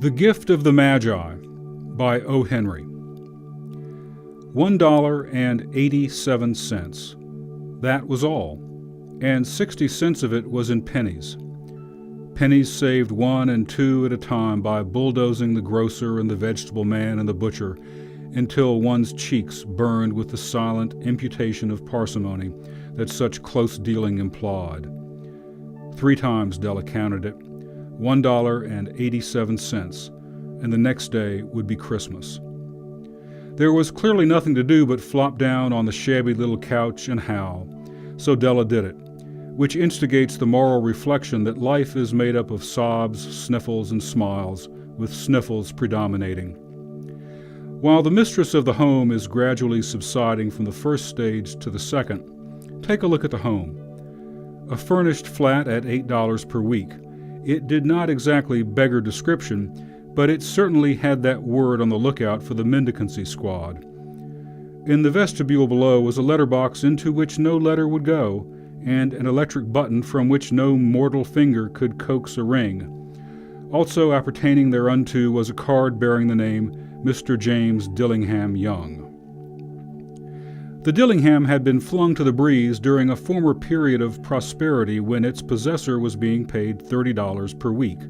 The Gift of the Magi by O. Henry. $1.87. That was all, and 60 cents of it was in pennies. Pennies saved 1 and 2 at a time by bulldozing the grocer and the vegetable man and the butcher until one's cheeks burned with the silent imputation of parsimony that such close dealing implied. 3 times Della counted it, $1.87, and the next day would be Christmas. There was clearly nothing to do but flop down on the shabby little couch and howl, so Della did it, which instigates the moral reflection that life is made up of sobs, sniffles, and smiles, with sniffles predominating. While the mistress of the home is gradually subsiding from the first stage to the second, take a look at the home. A furnished flat at $8 per week. It did not exactly beggar description, but it certainly had that word on the lookout for the mendicancy squad. In the vestibule below was a letterbox into which no letter would go, and an electric button from which no mortal finger could coax a ring. Also appertaining thereunto was a card bearing the name Mr. James Dillingham Young. The Dillingham had been flung to the breeze during a former period of prosperity when its possessor was being paid $30 per week.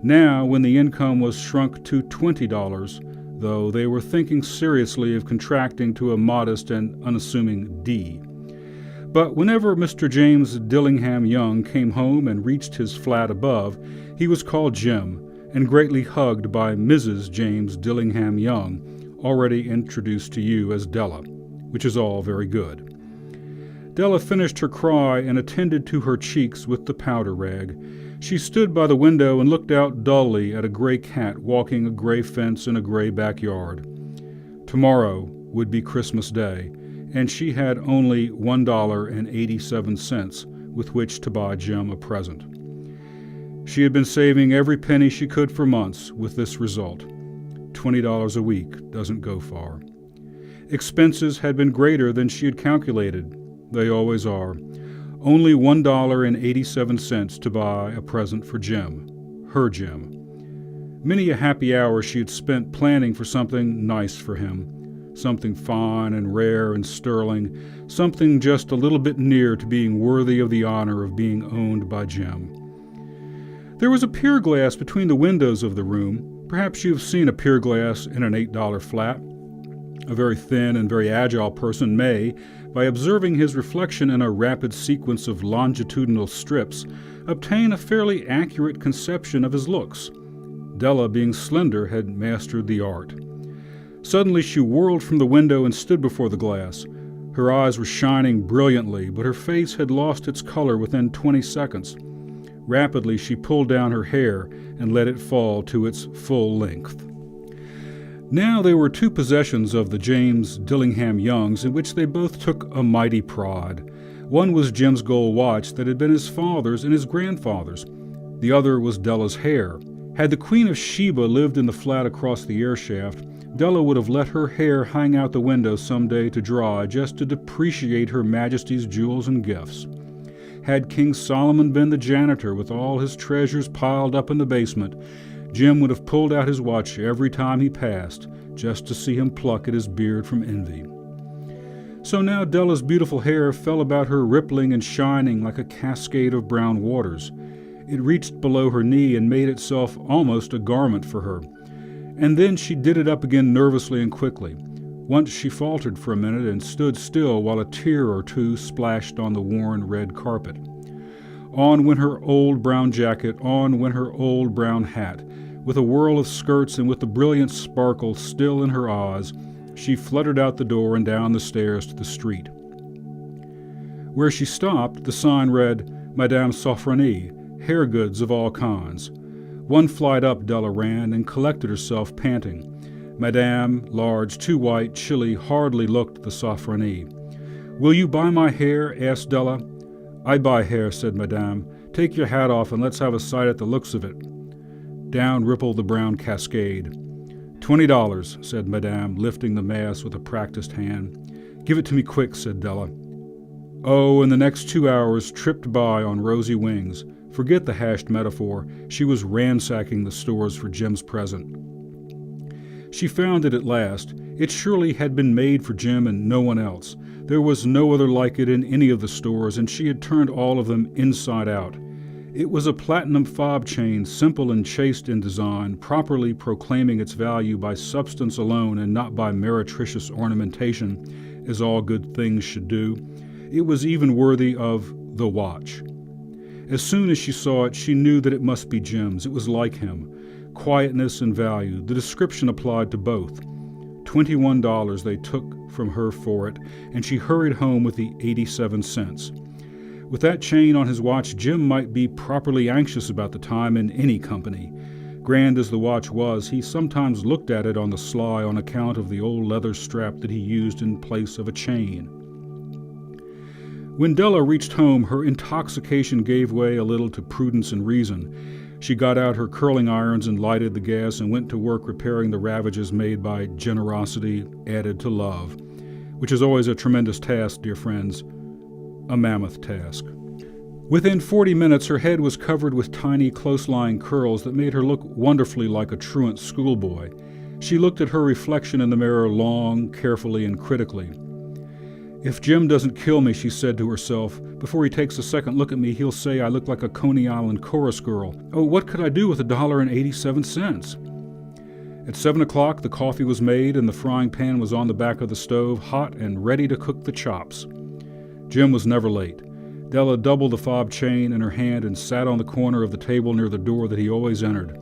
Now, when the income was shrunk to $20, though they were thinking seriously of contracting to a modest and unassuming D. But whenever Mr. James Dillingham Young came home and reached his flat above, he was called Jim, and greatly hugged by Mrs. James Dillingham Young, already introduced to you as Della, which is all very good. Della finished her cry and attended to her cheeks with the powder rag. She stood by the window and looked out dully at a gray cat walking a gray fence in a gray backyard. Tomorrow would be Christmas Day, and she had only $1.87 with which to buy Jim a present. She had been saving every penny she could for months with this result. $20 a week doesn't go far. Expenses had been greater than she had calculated. They always are. Only $1.87 to buy a present for Jim, her Jim. Many a happy hour she had spent planning for something nice for him, something fine and rare and sterling, something just a little bit near to being worthy of the honor of being owned by Jim. There was a pier glass between the windows of the room. Perhaps you have seen a pier glass in an $8 flat. A very thin and very agile person may, by observing his reflection in a rapid sequence of longitudinal strips, obtain a fairly accurate conception of his looks. Della, being slender, had mastered the art. Suddenly she whirled from the window and stood before the glass. Her eyes were shining brilliantly, but her face had lost its color within 20 seconds. Rapidly she pulled down her hair and let it fall to its full length. Now there were 2 possessions of the James Dillingham Youngs in which they both took a mighty pride. One was Jim's gold watch that had been his father's and his grandfather's. The other was Della's hair. Had the Queen of Sheba lived in the flat across the air shaft, Della would have let her hair hang out the window some day to dry just to depreciate Her Majesty's jewels and gifts. Had King Solomon been the janitor with all his treasures piled up in the basement, Jim would have pulled out his watch every time he passed, just to see him pluck at his beard from envy. So now Della's beautiful hair fell about her rippling and shining like a cascade of brown waters. It reached below her knee and made itself almost a garment for her. And then she did it up again nervously and quickly. Once she faltered for a minute and stood still while a tear or 2 splashed on the worn red carpet. On went her old brown jacket, on went her old brown hat. With a whirl of skirts and with the brilliant sparkle still in her eyes, she fluttered out the door and down the stairs to the street. Where she stopped, the sign read, Madame Sofronie, hair goods of all kinds. 1 flight up Della ran and collected herself, panting. Madame, large, too white, chilly, hardly looked the Sofronie. Will you buy my hair? Asked Della. I buy hair, said Madame. Take your hat off and let's have a sight at the looks of it. Down rippled the brown cascade. $20, said Madame, lifting the mass with a practiced hand. Give it to me quick, said Della. Oh, and the next 2 hours tripped by on rosy wings. Forget the hashed metaphor. She was ransacking the stores for Jim's present. She found it at last. It surely had been made for Jim and no one else. There was no other like it in any of the stores, and she had turned all of them inside out. It was a platinum fob chain, simple and chaste in design, properly proclaiming its value by substance alone and not by meretricious ornamentation, as all good things should do. It was even worthy of the watch. As soon as she saw it, she knew that it must be Jim's. It was like him. Quietness and value. The description applied to both. $21 they took from her for it, and she hurried home with the 87 cents. With that chain on his watch, Jim might be properly anxious about the time in any company. Grand as the watch was, he sometimes looked at it on the sly on account of the old leather strap that he used in place of a chain. When Della reached home, her intoxication gave way a little to prudence and reason. She got out her curling irons and lighted the gas and went to work repairing the ravages made by generosity added to love, which is always a tremendous task, dear friends, a mammoth task. Within 40 minutes, her head was covered with tiny, close-lying curls that made her look wonderfully like a truant schoolboy. She looked at her reflection in the mirror long, carefully, and critically. "If Jim doesn't kill me," she said to herself, "before he takes a second look at me, he'll say I look like a Coney Island chorus girl. Oh, what could I do with $1.87? At 7 o'clock, the coffee was made and the frying pan was on the back of the stove, hot and ready to cook the chops. Jim was never late. Della doubled the fob chain in her hand and sat on the corner of the table near the door that he always entered.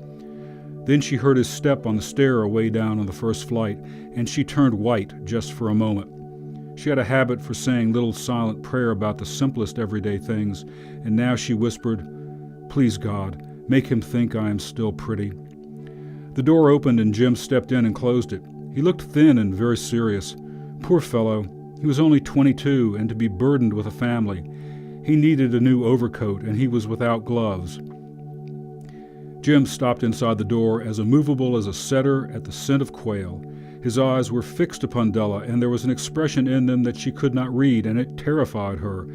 Then she heard his step on the stair away down on the first flight, and she turned white just for a moment. She had a habit for saying little silent prayer about the simplest everyday things, and now she whispered, "Please, God, make him think I am still pretty." The door opened and Jim stepped in and closed it. He looked thin and very serious. Poor fellow, he was only 22 and to be burdened with a family. He needed a new overcoat and he was without gloves. Jim stopped inside the door as immovable as a setter at the scent of quail. His eyes were fixed upon Della, and there was an expression in them that she could not read, and it terrified her.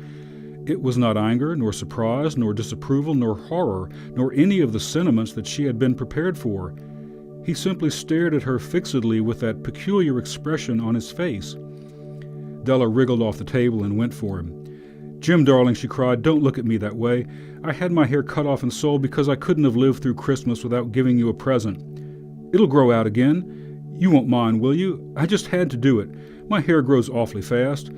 It was not anger, nor surprise, nor disapproval, nor horror, nor any of the sentiments that she had been prepared for. He simply stared at her fixedly with that peculiar expression on his face. Della wriggled off the table and went for him. "Jim, darling," she cried, "don't look at me that way. I had my hair cut off and sold because I couldn't have lived through Christmas without giving you a present. It'll grow out again. You won't mind, will you? I just had to do it. My hair grows awfully fast.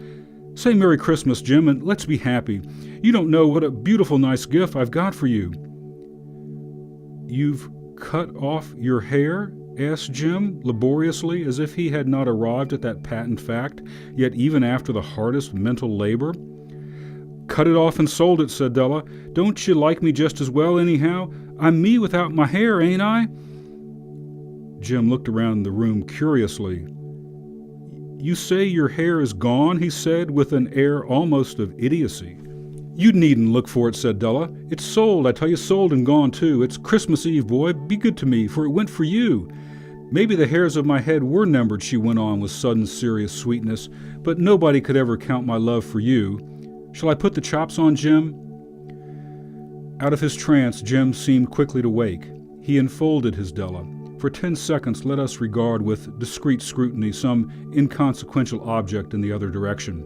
Say Merry Christmas, Jim, and let's be happy. You don't know what a beautiful, nice gift I've got for you." "You've cut off your hair?" asked Jim, laboriously, as if he had not arrived at that patent fact, yet even after the hardest mental labor. "Cut it off and sold it," said Della. "Don't you like me just as well, anyhow? I'm me without my hair, ain't I?" Jim looked around the room curiously. "You say your hair is gone?" he said, with an air almost of idiocy. "You needn't look for it," said Della. "It's sold, I tell you, sold and gone too. It's Christmas Eve, boy. Be good to me, for it went for you. Maybe the hairs of my head were numbered," she went on with sudden serious sweetness, "but nobody could ever count my love for you. Shall I put the chops on, Jim?" Out of his trance, Jim seemed quickly to wake. He enfolded his Della. For 10 seconds, let us regard with discreet scrutiny some inconsequential object in the other direction.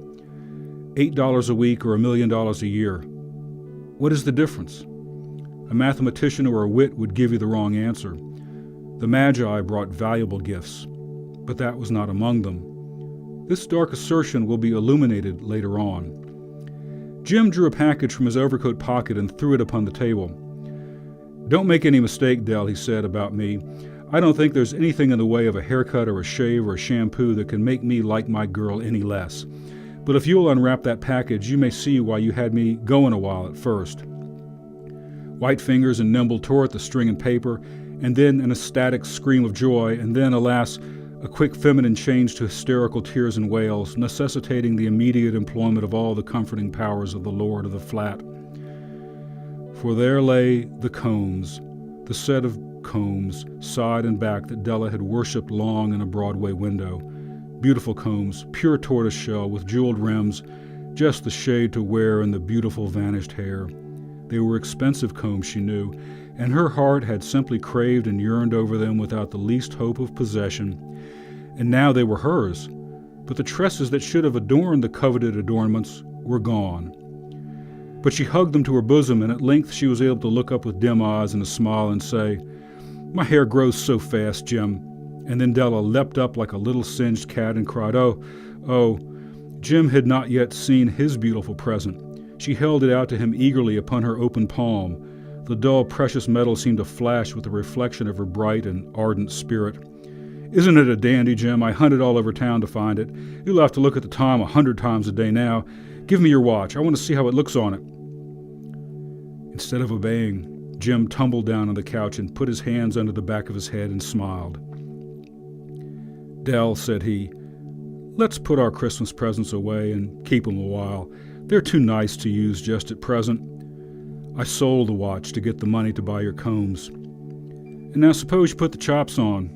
$8 a week or $1 million a year. What is the difference? A mathematician or a wit would give you the wrong answer. The Magi brought valuable gifts, but that was not among them. This dark assertion will be illuminated later on. Jim drew a package from his overcoat pocket and threw it upon the table. "Don't make any mistake, Dell," he said, "about me. I don't think there's anything in the way of a haircut or a shave or a shampoo that can make me like my girl any less. But if you'll unwrap that package, you may see why you had me going a while at first." White fingers and nimble tore at the string and paper, and then an ecstatic scream of joy, and then, alas, a quick feminine change to hysterical tears and wails, necessitating the immediate employment of all the comforting powers of the lord of the flat. For there lay the combs, the set of combs, side and back, that Della had worshipped long in a Broadway window. Beautiful combs, pure tortoiseshell with jeweled rims, just the shade to wear in the beautiful vanished hair. They were expensive combs, she knew, and her heart had simply craved and yearned over them without the least hope of possession. And now they were hers, but the tresses that should have adorned the coveted adornments were gone. But she hugged them to her bosom, and at length she was able to look up with dim eyes and a smile and say, "My hair grows so fast, Jim." And then Della leapt up like a little singed cat and cried, "Oh, oh." Jim had not yet seen his beautiful present. She held it out to him eagerly upon her open palm. The dull, precious metal seemed to flash with the reflection of her bright and ardent spirit. "Isn't it a dandy, Jim? I hunted all over town to find it. You'll have to look at the time 100 times a day now. Give me your watch. I want to see how it looks on it." Instead of obeying, Jim tumbled down on the couch and put his hands under the back of his head and smiled. "Dell," said he, "let's put our Christmas presents away and keep 'em a while. They're too nice to use just at present. I sold the watch to get the money to buy your combs. And now suppose you put the chops on."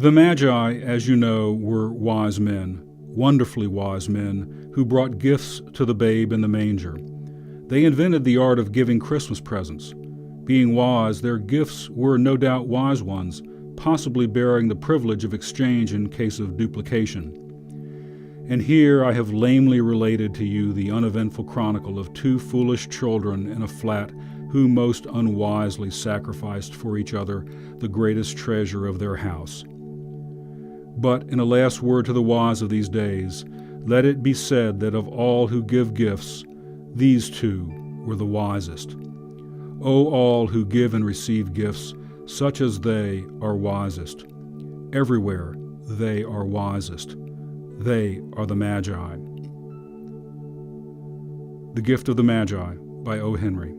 The Magi, as you know, were wise men, wonderfully wise men, who brought gifts to the babe in the manger. They invented the art of giving Christmas presents. Being wise, their gifts were no doubt wise ones, possibly bearing the privilege of exchange in case of duplication. And here I have lamely related to you the uneventful chronicle of two foolish children in a flat who most unwisely sacrificed for each other the greatest treasure of their house. But in a last word to the wise of these days, let it be said that of all who give gifts, these two were the wisest. O all who give and receive gifts, such as they are wisest. Everywhere they are wisest. They are the Magi. The Gift of the Magi by O. Henry.